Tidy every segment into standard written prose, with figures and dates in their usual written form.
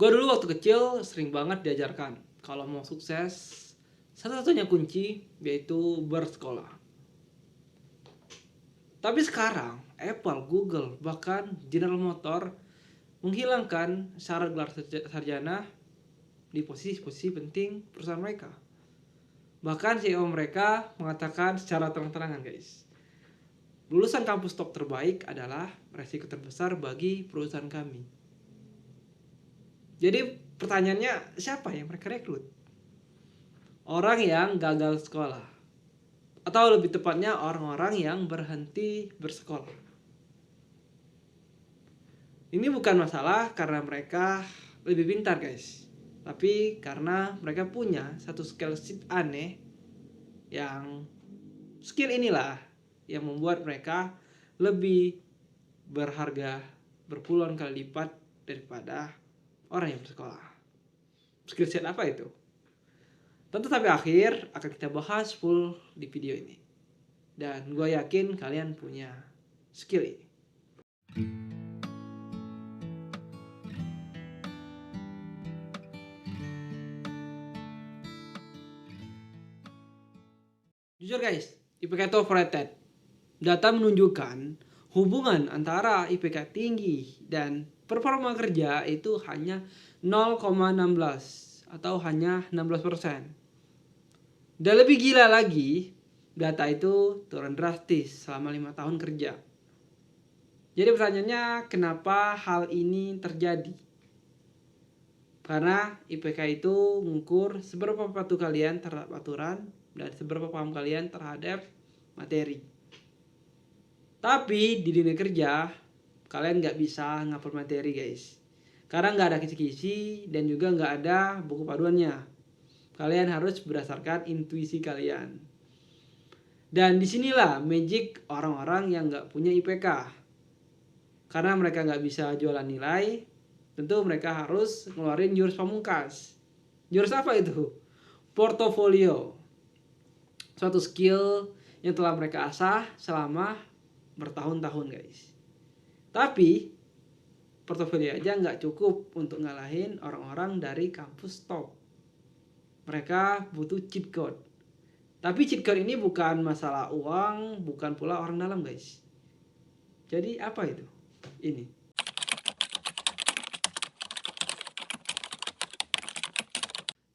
Gue dulu waktu kecil sering banget diajarkan kalau mau sukses, satu-satunya kunci yaitu bersekolah. Tapi sekarang Apple, Google, bahkan General Motor menghilangkan syarat gelar sarjana di posisi-posisi penting perusahaan mereka. Bahkan CEO mereka mengatakan secara terang-terangan, guys, lulusan kampus top terbaik adalah resiko terbesar bagi perusahaan kami. Jadi pertanyaannya, siapa yang mereka rekrut? Orang yang gagal sekolah, atau lebih tepatnya orang-orang yang berhenti bersekolah. Ini bukan masalah karena mereka lebih pintar, guys, tapi karena mereka punya satu skill set aneh, yang skill inilah yang membuat mereka lebih berharga berpuluhan kali lipat daripada orang yang bersekolah. Skill set apa itu? Tentu sampai akhir akan kita bahas full di video ini. Dan gue yakin kalian punya skill ini. Jujur guys, IPK itu overrated. Data menunjukkan hubungan antara IPK tinggi dan performa kerja itu hanya 0,16 atau hanya 16%. Dan lebih gila lagi, data itu turun drastis selama 5 tahun kerja. Jadi pertanyaannya, kenapa hal ini terjadi? Karena IPK itu mengukur seberapa patuh kalian terhadap aturan dan seberapa paham kalian terhadap materi. Tapi di dunia kerja, kalian nggak bisa ngapal materi, guys. Karena nggak ada kisi-kisi dan juga nggak ada buku paduannya. Kalian harus berdasarkan intuisi kalian. Dan disinilah magic orang-orang yang nggak punya IPK. Karena mereka nggak bisa jualan nilai, tentu mereka harus ngeluarin jurus pamungkas. Jurus apa itu? Portofolio. Suatu skill yang telah mereka asah selama bertahun-tahun, guys. Tapi portofolio aja nggak cukup untuk ngalahin orang-orang dari kampus top. Mereka butuh cheat code. Tapi cheat code ini bukan masalah uang, bukan pula orang dalam, guys. Jadi apa itu? Ini.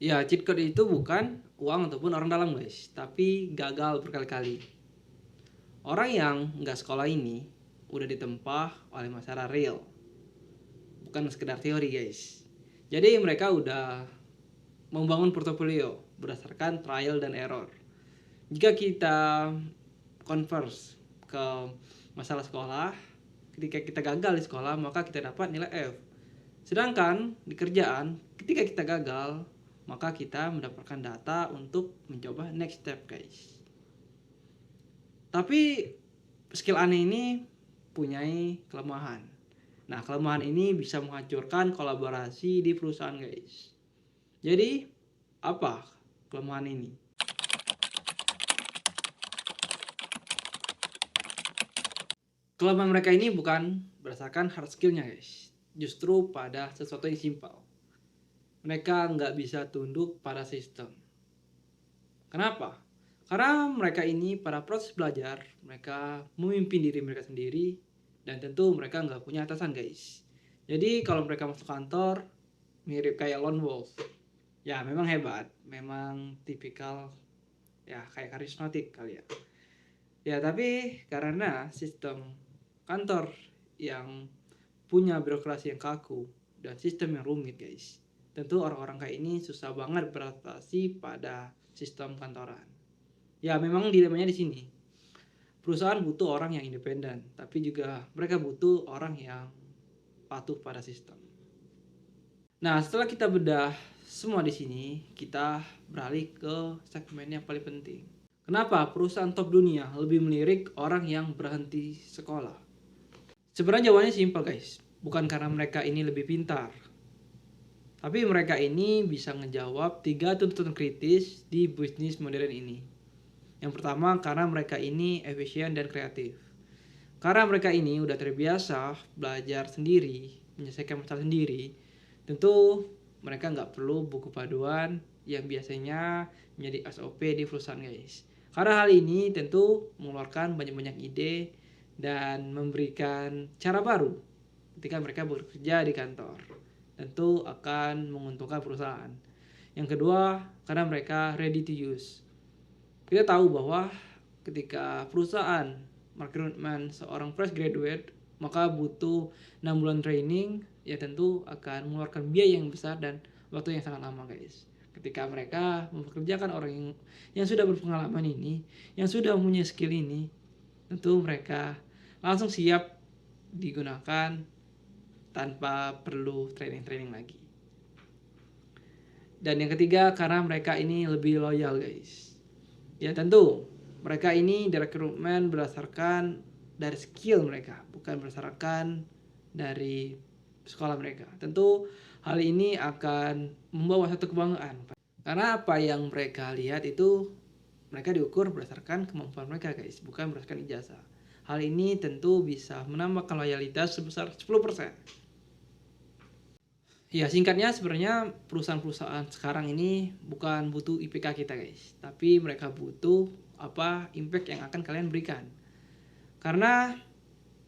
Ya, cheat code itu bukan uang ataupun orang dalam, guys. Tapi gagal berkali-kali. Orang yang nggak sekolah ini udah ditempa oleh masalah real. Bukan sekedar teori, guys. Jadi mereka udah membangun portofolio berdasarkan trial dan error. Jika kita converse ke masalah sekolah, ketika kita gagal di sekolah maka kita dapat nilai F. Sedangkan di kerjaan, ketika kita gagal maka kita mendapatkan data untuk mencoba next step, guys. Tapi skill aneh ini punyai kelemahan. Nah, kelemahan ini bisa menghancurkan kolaborasi di perusahaan, guys. Jadi, apa kelemahan ini? Kelemahan mereka ini bukan berdasarkan hard skillnya, guys. Justru pada sesuatu yang simpel. Mereka nggak bisa tunduk pada sistem. Kenapa? Karena mereka ini pada proses belajar, mereka memimpin diri mereka sendiri, dan tentu mereka nggak punya atasan, guys. Jadi kalau mereka masuk kantor, mirip kayak lone wolf. Ya memang hebat, memang tipikal, ya kayak karismatik kali ya. Ya tapi karena sistem kantor yang punya birokrasi yang kaku dan sistem yang rumit, guys, tentu orang-orang kayak ini susah banget beradaptasi pada sistem kantoran. Ya memang dilemanya di sini. Perusahaan butuh orang yang independen, tapi juga mereka butuh orang yang patuh pada sistem. Nah, setelah kita bedah semua di sini, kita beralih ke segmen yang paling penting. Kenapa perusahaan top dunia lebih melirik orang yang berhenti sekolah? Sebenarnya jawabannya simpel, guys. Bukan karena mereka ini lebih pintar, tapi mereka ini bisa ngejawab 3 tuntutan kritis di bisnis modern ini. Yang pertama, karena mereka ini efisien dan kreatif. Karena mereka ini udah terbiasa belajar sendiri, menyelesaikan masalah sendiri, Tentu mereka nggak perlu buku paduan yang biasanya menjadi SOP di perusahaan guys. Karena hal ini tentu mengeluarkan banyak-banyak ide dan memberikan cara baru ketika mereka bekerja di kantor. Tentu akan menguntungkan perusahaan. Yang kedua, karena mereka ready to use. Kita tahu bahwa ketika perusahaan merekrutmen seorang fresh graduate, maka butuh 6 bulan training, ya tentu akan mengeluarkan biaya yang besar dan waktu yang sangat lama guys. Ketika mereka mempekerjakan orang yang sudah berpengalaman ini, yang sudah mempunyai skill ini, tentu mereka langsung siap digunakan tanpa perlu training-training lagi. Dan yang ketiga, karena mereka ini lebih loyal guys. Ya tentu mereka ini direkrutmen berdasarkan dari skill mereka, bukan berdasarkan dari sekolah mereka. Tentu hal ini akan membawa satu kebanggaan. Karena apa yang mereka lihat itu mereka diukur berdasarkan kemampuan mereka guys, bukan berdasarkan ijazah. Hal ini tentu bisa menambahkan loyalitas sebesar 10%. Ya singkatnya sebenarnya perusahaan-perusahaan sekarang ini bukan butuh IPK kita guys, tapi mereka butuh apa impact yang akan kalian berikan. Karena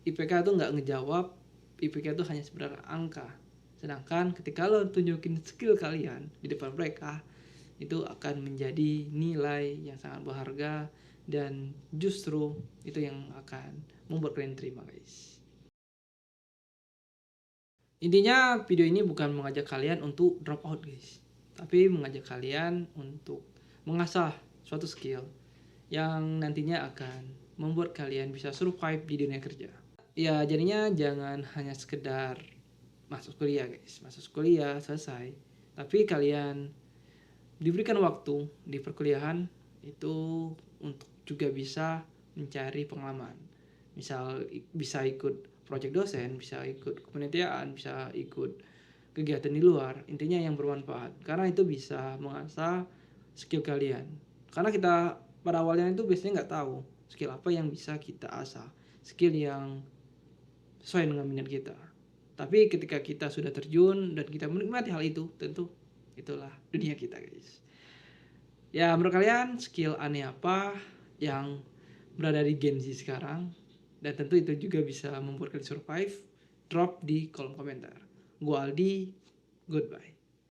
IPK itu nggak ngejawab, IPK itu hanya sekedar angka. Sedangkan ketika lo tunjukin skill kalian di depan mereka, itu akan menjadi nilai yang sangat berharga dan justru itu yang akan membuat kalian terima guys. Intinya video ini bukan mengajak kalian untuk drop out guys, tapi mengajak kalian untuk mengasah suatu skill yang nantinya akan membuat kalian bisa survive di dunia kerja. Ya jadinya jangan hanya sekedar masuk kuliah guys, masuk kuliah selesai, tapi kalian diberikan waktu di perkuliahan itu untuk juga bisa mencari pengalaman. Misal bisa ikut project dosen, bisa ikut kepanitiaan, bisa ikut kegiatan di luar, intinya yang bermanfaat. Karena itu bisa mengasah skill kalian. Karena kita pada awalnya itu biasanya nggak tahu skill apa yang bisa kita asah, skill yang sesuai dengan minat kita. Tapi ketika kita sudah terjun dan kita menikmati hal itu, tentu itulah dunia kita guys. Ya menurut kalian skill aneh apa yang berada di Gen Z sekarang? Dan tentu itu juga bisa membuat kalian survive. Drop di kolom komentar. Gua Aldi, goodbye.